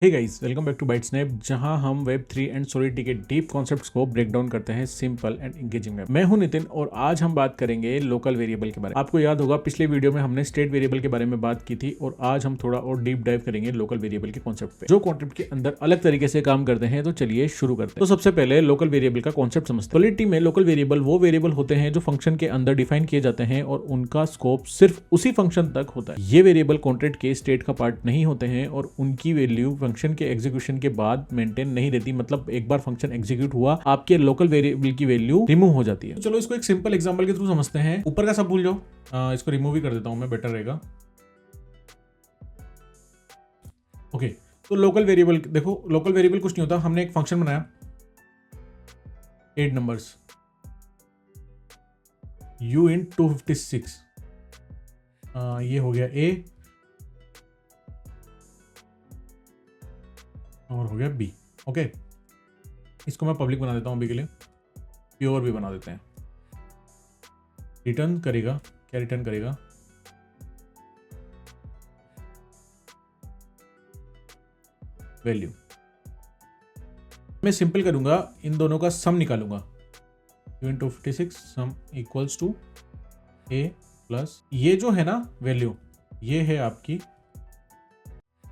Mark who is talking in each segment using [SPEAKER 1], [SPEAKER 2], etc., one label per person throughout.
[SPEAKER 1] Hey guys, welcome back to Byte Snap, जहां हम web 3 and Solidity के deep concepts को ब्रेक डाउन करते हैं सिंपल एंड एंगेजिंग में। मैं हूं नितिन और आज हम बात करेंगे लोकल वेरिएबल के बारे में। आपको याद होगा पिछले वीडियो में हमने स्टेट वेरिएबल के बारे में बात की थी और आज हम थोड़ा और डीप डाइव करेंगे लोकल वेरिएबल के कॉन्सेप्ट पे, जो कॉन्सेप्ट के अंदर अलग तरीके से काम करते हैं। तो चलिए शुरू करते हैं। तो सबसे पहले लोकल वेरिएबल का कॉन्सेप्ट समझते हैं। सॉलिडिटी में लोकल वेरिएबल वो वेरिएबल होते हैं जो फंक्शन के अंदर डिफाइन किए जाते हैं और उनका स्कोप सिर्फ उसी फंक्शन तक होता है। ये वेरिएबल कॉन्ट्रैक्ट के स्टेट का पार्ट नहीं होते हैं और उनकी वैल्यू फंक्शन के एग्जीक्यूशन के बाद मेंटेन नहीं रहती। मतलब एक बार फंक्शन एग्जीक्यूट हुआ, आपके लोकल वेरिएबल की वैल्यू रिमूव हो जाती है। तो चलो इसको एक सिंपल एग्जांपल के थ्रू समझते हैं। ऊपर का सब भूल जाओ, इसको रिमूव ही कर देता हूं मैं, बेटर रहेगा। ओके, तो लोकल वेरिएबल देखो, लोकल वेरिएबल कुछ नहीं होता। हमने एक फंक्शन बनाया 8 नंबर्स u इन 256, ये हो गया a और हो गया b। ओके, इसको मैं पब्लिक बना देता हूं अभी के लिए, प्योर भी बना देते हैं। रिटर्न करेगा, क्या रिटर्न करेगा? वैल्यू। मैं सिंपल करूंगा, इन दोनों का सम निकालूंगा। u int 256 sum equals to a plus ये जो है ना वैल्यू, ये है आपकी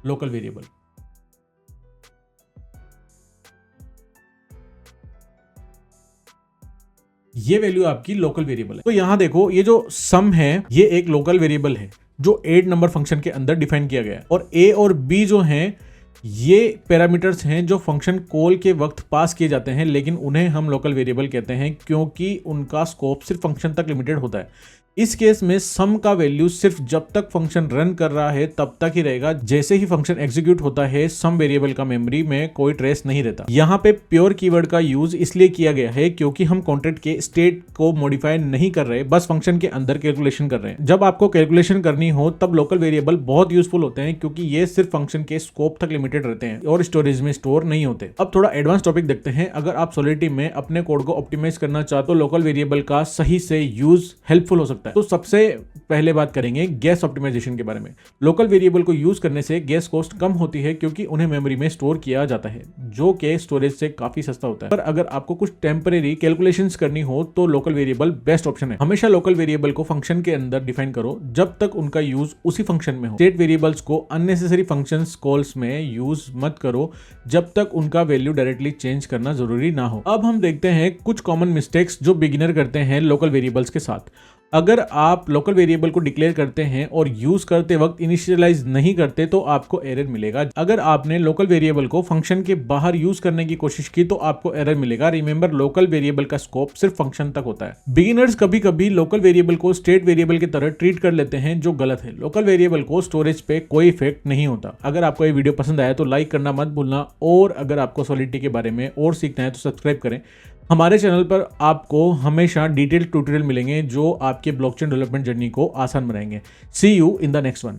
[SPEAKER 1] लोकल वेरिएबल। ये वैल्यू आपकी लोकल वेरिएबल है। तो यहां देखो, ये जो सम है ये एक लोकल वेरिएबल है जो 8 नंबर फंक्शन के अंदर डिफाइन किया गया है, और a और b जो हैं ये पैरामीटर्स हैं जो फंक्शन कॉल के वक्त पास किए जाते हैं, लेकिन उन्हें हम लोकल वेरिएबल कहते हैं क्योंकि उनका स्कोप सिर्फ फंक्शन तक लिमिटेड होता है। इस केस में सम का वैल्यू सिर्फ जब तक फंक्शन रन कर रहा है तब तक ही रहेगा। जैसे ही फंक्शन एग्जीक्यूट होता है, सम वेरिएबल का मेमोरी में कोई ट्रेस नहीं रहता। यहाँ पे प्योर कीवर्ड का यूज इसलिए किया गया है क्योंकि हम कॉन्ट्रैक्ट के स्टेट को मॉडिफाई नहीं कर रहे, बस फंक्शन के अंदर कैलकुलेशन कर रहे हैं। जब आपको कैलकुलेशन करनी हो तब लोकल वेरिएबल बहुत यूजफुल होते हैं क्योंकि ये सिर्फ फंक्शन के स्कोप तक लिमिटेड रहते हैं और स्टोरेज में स्टोर नहीं होते। अब थोड़ा एडवांस टॉपिक देखते हैं। अगर आप सॉलिडिटी में अपने कोड को ऑप्टिमाइज करना चाहते हो, लोकल वेरिएबल का सही से यूज हेल्पफुल हो सकता है। तो सबसे पहले बात करेंगे गैस ऑप्टिमाइजेशन के बारे में। लोकल वेरिएबल को यूज करने से गैस कॉस्ट कम होती है क्योंकि उन्हें मेमोरी में स्टोर किया जाता है, जो कि स्टोरेज से काफी सस्ता होता है। पर अगर आपको कुछ टेम्परेरी कैलकुलेशंस करनी हो तो लोकल वेरिएबल बेस्ट ऑप्शन है। हमेशा लोकल वेरिएबल को फंक्शन के अंदर डिफाइन करो जब तक उनका यूज उसी फंक्शन में हो। स्टेट वेरिएबल्स को अननेसेसरी फंक्शंस कॉल्स में यूज मत करो जब तक उनका वैल्यू डायरेक्टली चेंज करना जरूरी ना हो। अब हम देखते हैं कुछ कॉमन मिस्टेक्स जो बिगिनर करते हैं लोकल वेरिएबल्स के साथ। अगर आप लोकल वेरिएबल को डिक्लेयर करते हैं और यूज करते वक्त इनिशियलाइज नहीं करते तो आपको एरर मिलेगा। अगर आपने लोकल वेरिएबल को फंक्शन के बाहर यूज करने की कोशिश की तो आपको एरर मिलेगा। रिमेंबर, लोकल वेरिएबल का स्कोप सिर्फ फंक्शन तक होता है। बिगिनर्स कभी कभी लोकल वेरिएबल को स्टेट वेरिएबल की तरह ट्रीट कर लेते हैं, जो गलत है। लोकल वेरिएबल को स्टोरेज पे कोई इफेक्ट नहीं होता। अगर आपको ये वीडियो पसंद आया तो लाइक करना मत भूलना, और अगर आपको सॉलिडिटी के बारे में और सीखना है तो सब्सक्राइब करें। हमारे चैनल पर आपको हमेशा डिटेल ट्यूटोरियल मिलेंगे जो आपके ब्लॉकचेन डेवलपमेंट जर्नी को आसान बनाएंगे। See you in the next one.